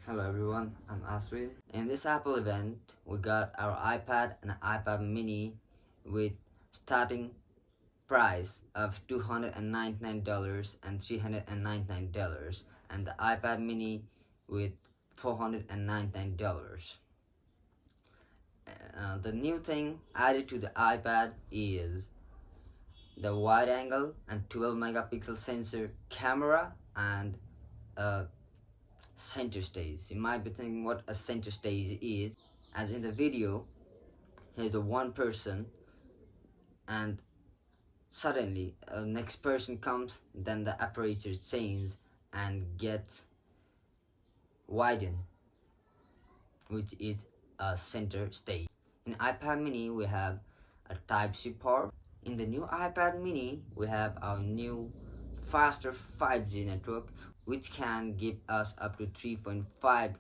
Hello everyone, I'm Aswin. In this Apple event, we got our iPad and iPad mini with starting price of $299 and $399 and the iPad mini with $499. The new thing added to the iPad is the wide angle and 12 megapixel sensor camera and a center stage. You might be thinking what a center stage is. As in the video, here's the one person and suddenly a next person comes, then the aperture changes and gets widened, which is a center stage. In iPad mini we have a Type-C port. In the new iPad mini we have our new faster 5G network, which can give us up to 3.5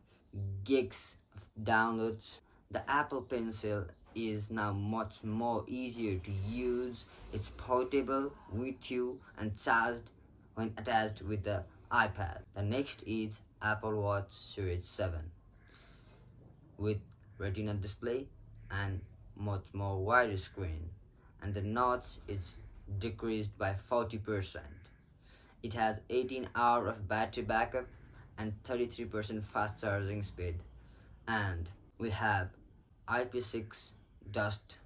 gigs of downloads. The Apple Pencil is now much more easier to use. It's portable with you and charged when attached with the iPad. The next is Apple Watch Series 7 with Retina display and much more wider screen, and the notch is decreased by 40%. It has 18 hours of battery backup and 33% fast charging speed, and we have IP6 dust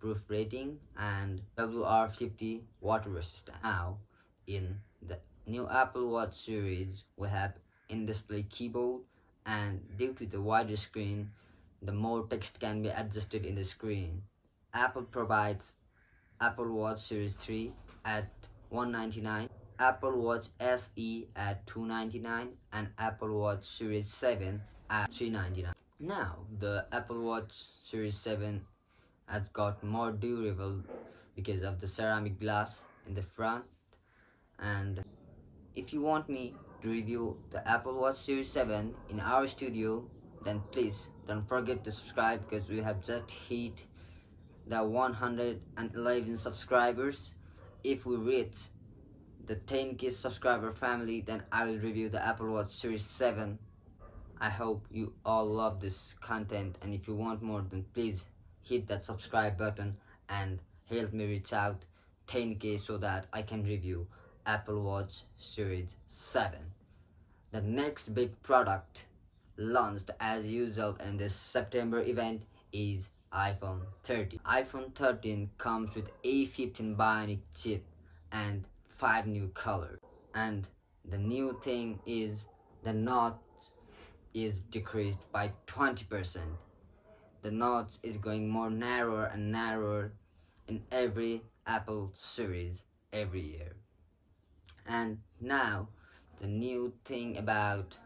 proof rating and WR50 water resistant. Now in the new Apple Watch series we have in-display keyboard, and due to the wider screen the more text can be adjusted in the screen. Apple provides Apple Watch Series 3 at $199, Apple Watch SE at $299, and Apple Watch Series 7 at $399. Now the Apple Watch Series 7 has got more durable because of the ceramic glass in the front. And if you want me to review the Apple Watch Series 7 in our studio, then please don't forget to subscribe, because we have just hit the 111 subscribers. If we reach the 10k subscriber family, then I will review the Apple Watch Series 7. I hope you all love this content, and if you want more, then please hit that subscribe button and help me reach out 10k so that I can review Apple Watch Series 7. The next big product launched as usual in this September event is iPhone 13. iPhone 13 comes with A15 Bionic chip and 5 new colors. And the new thing is the notch is decreased by 20%. The notch is going more narrower and narrower in every Apple series every year. And now the new thing about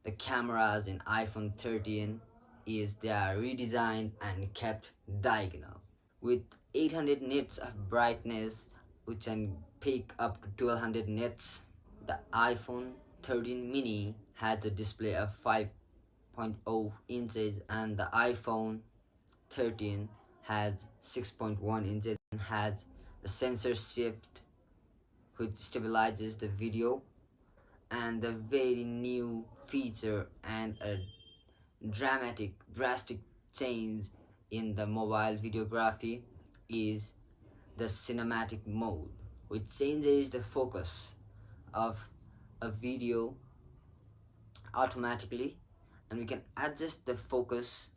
the cameras in iPhone 13 is they are redesigned and kept diagonal. With 800 nits of brightness, which can peak up to 1200 nits, the iPhone 13 mini has a display of 5.0 inches and the iPhone 13 has 6.1 inches and has the sensor shift which stabilizes the video, and the very new feature and a drastic change in the mobile videography is the cinematic mode, which changes the focus of a video automatically, and we can adjust the focus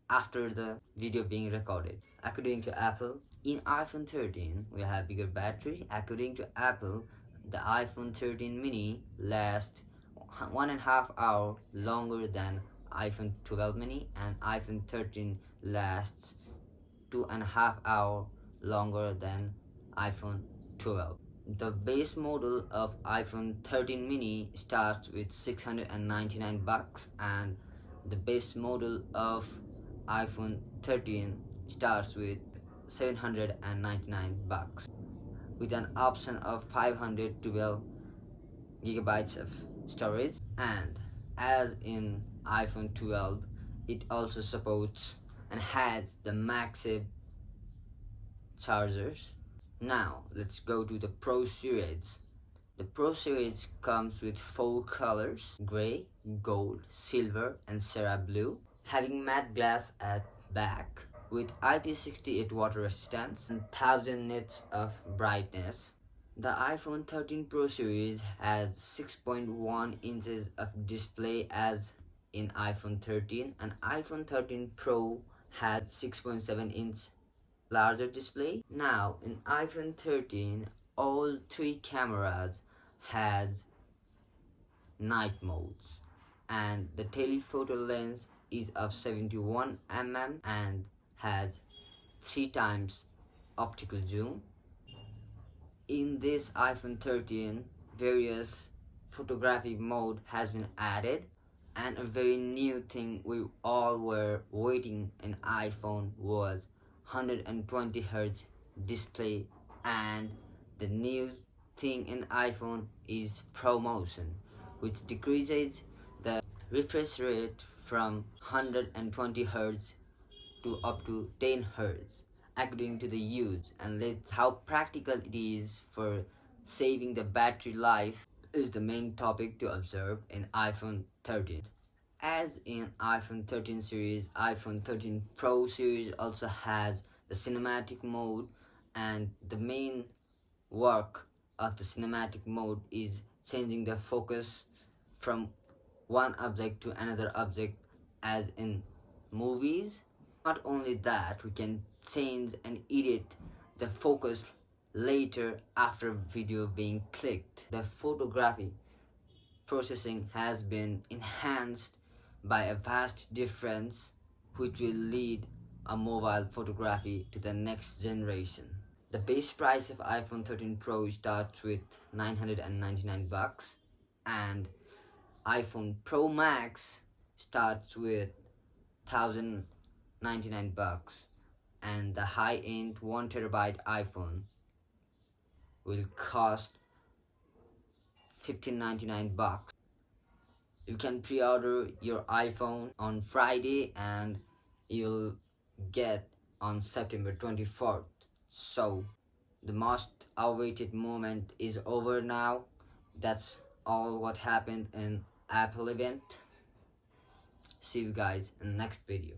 after the video being recorded. According to Apple, in iPhone 13 we have bigger battery. According to Apple, the iPhone 13 mini lasts 1.5 hours longer than iPhone 12 mini, and iPhone 13 lasts 2.5 hours longer than iPhone 12. The base model of iPhone 13 mini starts with $699, and the base model of iPhone 13 starts with $799 with an option of 512 gigabytes of storage. And as in iPhone 12, it also supports and has the MagSafe chargers. Now let's go to the Pro series. The Pro series comes with 4 colors: gray, gold, silver and Serra blue, having matte glass at back with IP68 water resistance and 1000 nits of brightness. The iPhone 13 Pro series has 6.1 inches of display as in iPhone 13, and iPhone 13 Pro had 6.7-inch larger display. Now in iPhone 13, all 3 cameras had night modes, and the telephoto lens is of 71 mm and has 3 times optical zoom. In this iPhone 13, various photography mode has been added, and a very new thing we all were waiting in iPhone was 120Hz display, and the new thing in iPhone is ProMotion, which decreases the refresh rate from 120Hz to up to 10 Hz according to the use, and let's how practical it is for saving the battery life is the main topic to observe in iPhone 13. As in iPhone 13 series, iPhone 13 Pro series also has the cinematic mode, and the main work of the cinematic mode is changing the focus from one object to another object as in movies. Not only that, we can change and edit the focus later after video being clicked. The photography processing has been enhanced by a vast difference, which will lead a mobile photography to the next generation. The base price of iPhone 13 Pro starts with $999, and iPhone Pro Max starts with $1,099, and the high-end 1TB iPhone will cost $1,599. You can pre-order your iPhone on Friday and you'll get on September 24th. So the most awaited moment is over now. That's all what happened in Apple event. See you guys in the next video.